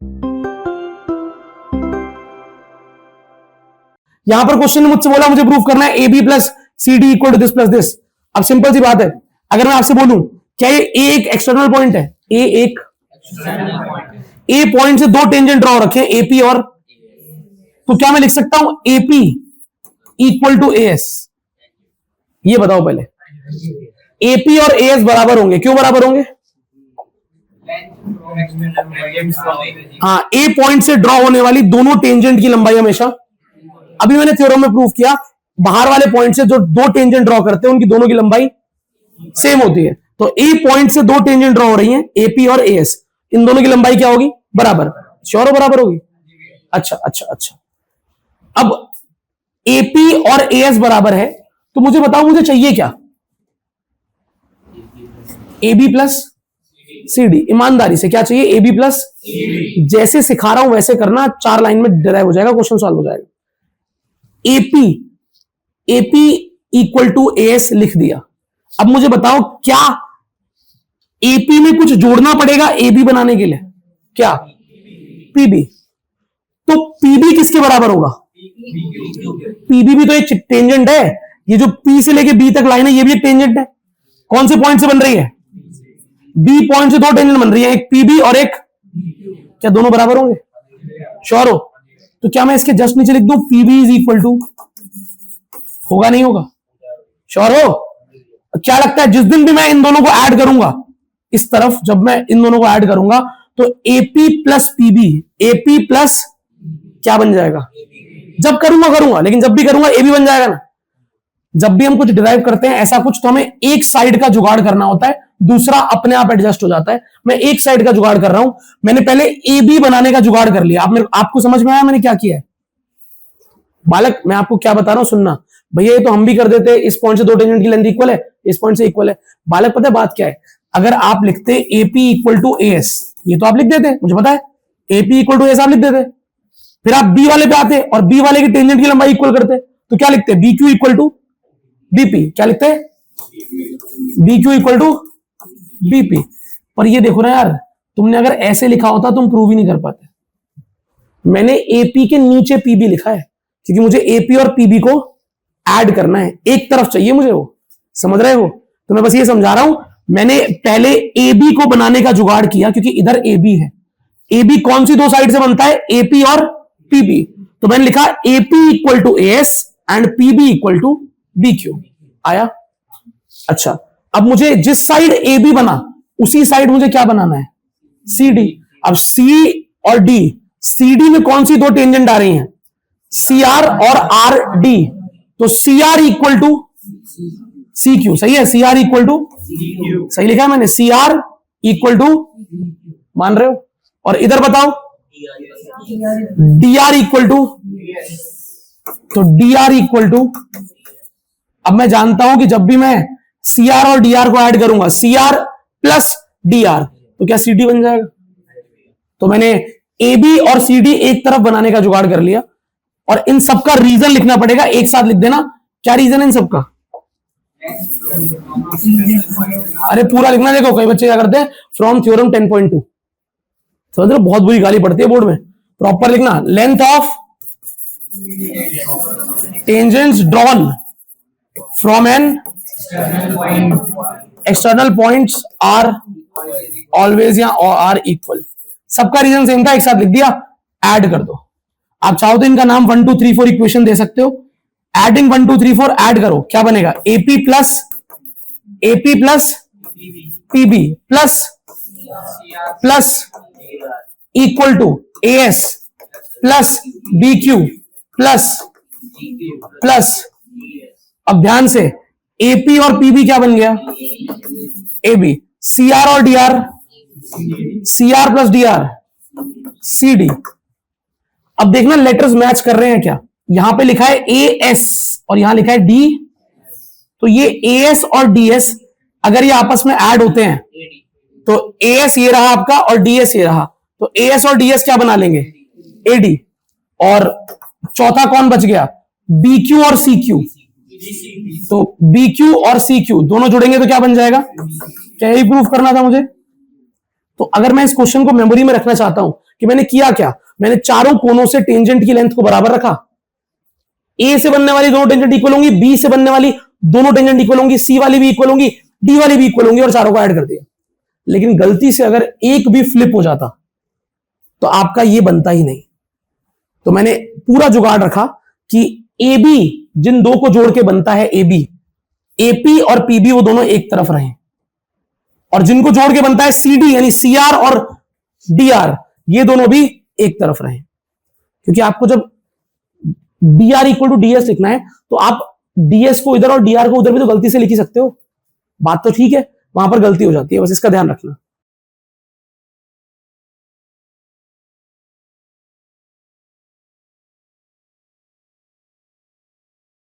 यहां पर क्वेश्चन ने मुझसे बोला मुझे प्रूफ करना है A B plus C D equal to this plus this. अब सिंपल सी बात है, अगर मैं आपसे बोलूं क्या ये ए एक एक्सटर्नल पॉइंट है, ए एक ए पॉइंट से दो टेंजेंट ड्रॉ रखे एपी और, तो क्या मैं लिख सकता हूं AP equal to A S? ये बताओ पहले, एपी और ए एस बराबर होंगे, क्यों बराबर होंगे? हाँ, ए पॉइंट से ड्रॉ होने वाली दोनों टेंजेंट की लंबाई हमेशा, अभी मैंने थ्योरम में प्रूफ किया, बाहर वाले पॉइंट से जो दो टेंजेंट ड्रॉ करते हैं उनकी दोनों की लंबाई सेम होती है। तो ए पॉइंट से दो टेंजेंट ड्रॉ हो रही हैं, एपी और ए एस, इन दोनों की लंबाई क्या होगी? बराबर। श्योर हो बराबर होगी? अच्छा अच्छा अच्छा। अब एपी और ए एस बराबर है, तो मुझे बताओ मुझे चाहिए क्या? A B plus C D. ईमानदारी से क्या चाहिए? ए बी प्लस, जैसे सिखा रहा हूं वैसे करना, 4 लाइन में डिराइव हो जाएगा, क्वेश्चन सॉल्व हो जाएगा। AP equal to A S लिख दिया। अब मुझे बताओ क्या एपी में कुछ जोड़ना पड़ेगा ए बी बनाने के लिए? क्या? पीबी। तो पीबी किसके बराबर होगा? पीबी भी तो एक टेंजेंट है, ये जो पी से लेके बी तक लाइन है ये भी एक टेंजेंट है। कौन से पॉइंट से बन रही है? बी पॉइंट से दो टेंजेंट बन रही है, एक पीबी और एक, क्या दोनों बराबर होंगे? श्योर हो? तो क्या मैं इसके जस्ट नीचे लिख दूं पीबी इज इक्वल टू, होगा नहीं होगा? श्योर हो? क्या लगता है जिस दिन भी मैं इन दोनों को ऐड करूंगा इस तरफ, जब मैं इन दोनों को ऐड करूंगा तो AP plus PB, AP plus क्या बन जाएगा? जब करूंगा, लेकिन जब भी करूंगा ए भी बन जाएगा ना। जब भी हम कुछ डिराइव करते हैं ऐसा कुछ, तो हमें एक साइड का जुगाड़ करना होता है, दूसरा अपने आप एडजस्ट हो जाता है। मैं एक साइड का जुगाड़ कर रहा हूं, मैंने पहले ए बी बनाने का जुगाड़ कर लिया। आपको समझ में आया मैंने क्या किया है? बालक मैं आपको क्या बता रहा हूं, सुनना भैया, ये तो हम भी कर देते, इस पॉइंट से दो टेंजेंट की लेंथ इक्वल है, इस पॉइंट से इक्वल है। बालक पता है बात क्या है? अगर आप लिखते AP equal to A S, ये तो आप लिख देते, मुझे पता है, एपी इक्वल टू एस आप लिख देते, फिर आप बी वाले पे आते और बी वाले की टेंजेंट की लंबाई इक्वल करते, तो क्या लिखते? B Q equal to BP. क्या लिखते हैं? B Q equal to BP. पर ये देखो ना यार, तुमने अगर ऐसे लिखा होता तुम प्रूव ही नहीं कर पाते। मैंने एपी के नीचे पीबी लिखा है क्योंकि मुझे एपी और पीबी को ऐड करना है, एक तरफ चाहिए मुझे, वो समझ रहे हो? तो मैं बस ये समझा रहा हूं, मैंने पहले ए बी को बनाने का जुगाड़ किया क्योंकि इधर ए बी है। ए बी कौन सी दो साइड से बनता है? एपी और पीबी। तो मैंने लिखा AP equal to A S and PB equal to B Q. आया? अच्छा, अब मुझे जिस साइड ए बी बना उसी साइड मुझे क्या बनाना है? C D. अब सी और डी, सी डी में कौन सी दो टेंजेंट आ रही हैं? सी आर और आर डी। तो C R equal to C Q, सही है? सी आर इक्वल टू, सही लिखा है मैंने, सी आर इक्वल टू, मान रहे हो? और इधर बताओ डी आर इक्वल टू, तो डी आर इक्वल टू, अब मैं जानता हूं कि जब भी मैं सी आर और डी आर को ऐड करूंगा, C R plus D R, तो क्या सी डी बन जाएगा? तो मैंने ए बी और सी डी एक तरफ बनाने का जुगाड़ कर लिया। और इन सबका रीजन लिखना पड़ेगा, एक साथ लिख देना। क्या रीजन है इन सबका? अरे पूरा लिखना। देखो कई बच्चे क्या करते हैं, फ्रॉम थ्योरम 10.2, समझ रहे हो? बहुत बुरी गाली पड़ती है बोर्ड में। प्रॉपर लिखना, length of tangents drawn from an external points are always या आर इक्वल। सबका रीजन सेम था, एक साथ लिख दिया, ऐड कर दो। आप चाहो तो इनका नाम 1 2 3 4 इक्वेशन दे सकते हो। एडिंग 1 2 3 4 ऐड करो, क्या बनेगा? AP plus PB plus equal to A S plus B Q plus अब ध्यान से, एपी और पीबी क्या बन गया? एबी। सी आर और D R, C R plus D R, C D. अब देखना लेटर्स मैच कर रहे हैं क्या? यहां पे लिखा है ए एस और यहां लिखा है डी, तो ये ए एस और डी एस अगर ये आपस में ऐड होते हैं तो ए एस ये रहा आपका और डी एस ये रहा, तो ए एस और डी एस क्या बना लेंगे? एडी। और चौथा कौन बच गया? बी क्यू और सी क्यू। तो बी क्यू और सी क्यू दोनों जुड़ेंगे तो क्या बन जाएगा? क्या यही प्रूफ करना था मुझे? तो अगर मैं इस क्वेश्चन को मेमोरी में रखना चाहता हूं कि मैंने किया क्या, मैंने चारों कोनों से टेंजेंट की लेंथ को बराबर रखा, ए से बनने वाली दोनों टेंजेंट इक्वल होंगी, बी से बनने वाली दोनों टेंजेंट इक्वल होंगी, सी वाली भी इक्वल होंगी, डी वाली भी इक्वल होंगी, और चारों को ऐड कर दिया। लेकिन गलती से अगर एक भी फ्लिप हो जाता तो आपका ये बनता ही नहीं। तो मैंने पूरा जुगाड़ रखा कि ए बी जिन दो को जोड़ के बनता है ए बी, एपी और पीबी वो दोनों एक तरफ रहें, और जिनको जोड़ के बनता है सीडी यानी सीआर और डीआर ये दोनों भी एक तरफ रहें। क्योंकि आपको जब डीआर इक्वल टू डीएस लिखना है तो आप डीएस को इधर और डीआर को उधर भी तो गलती से लिख ही सकते हो, बात तो ठीक है, वहां पर गलती हो जाती है, बस इसका ध्यान रखना।